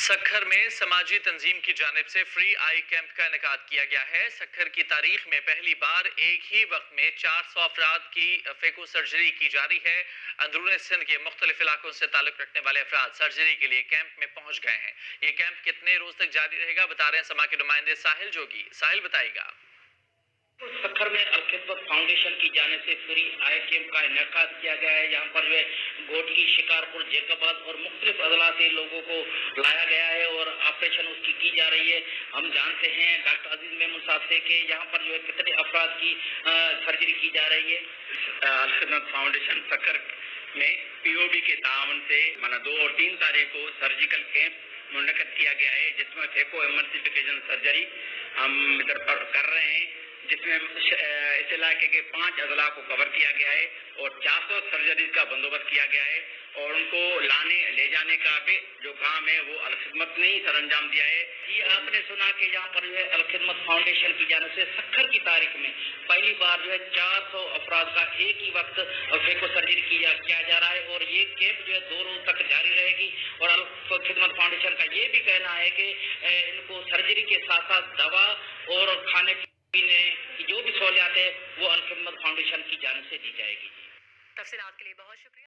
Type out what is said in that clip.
سکھر میں سماجی تنظیم کی جانب سے فری آئی کیمپ کا انعقاد کیا گیا ہے۔ سکھر کی تاریخ میں پہلی بار ایک ہی وقت میں 400 افراد کی فیکو سرجری کی جا رہی ہے۔ اندرون سندھ کے مختلف علاقوں سے تعلق رکھنے والے افراد سرجری کے لیے کیمپ میں پہنچ گئے ہیں۔ یہ کیمپ کتنے روز تک جاری رہے گا بتا رہے ہیں سما کے نمائندے ساحل جوگی۔ ساحل بتائے گا۔ سکھر میں الخدمت فاؤنڈیشن کی جانب سے فری آئی کیمپ کا انعقاد کیا گیا ہے۔ یہاں پر گوٹکی، شکارپور، جیکباد اور مختلف اضلاع سے لوگوں کو لایا گیا ہے اور آپریشن اس کی جا رہی ہے۔ ہم جانتے ہیں ڈاکٹر عزیز میمون صاحب سے کہ یہاں پر کتنے افراد کی سرجری کی جا رہی ہے۔ الخدمت فاؤنڈیشن سکھر میں پی او ڈی کے تعاون سے 2 اور 3 تاریخ کو سرجیکل کیمپ منعقد کیا گیا ہے، جس میں فیکو ایملسیفیکیشن سرجری ہم ادھر پر کر رہے ہیں، جس میں اس علاقے کے 5 اضلاع کو کور کیا گیا ہے اور 400 سرجریز کا بندوبست کیا گیا ہے اور ان کو لے جانے کا بھی جو کام ہے وہ الخدمت نے ہی سر انجام دیا ہے۔ یہ آپ نے سنا کہ یہاں پر الخدمت فاؤنڈیشن کی جانب سے سکھر کی تاریخ میں پہلی بار 400 افراد کا ایک ہی وقت فیکو سرجری کیا جا رہا ہے اور یہ کیمپ 2 روز تک جاری رہے گی۔ اور الخدمت فاؤنڈیشن کا یہ بھی کہنا ہے کہ ان کو سرجری کے ساتھ ساتھ دوا اور کھانے پینے کی جو بھی سہولیات ہے وہ الخدمت فاؤنڈیشن کی جانب سے دی جائے گی۔ تفصیلات کے لیے بہت شکریہ۔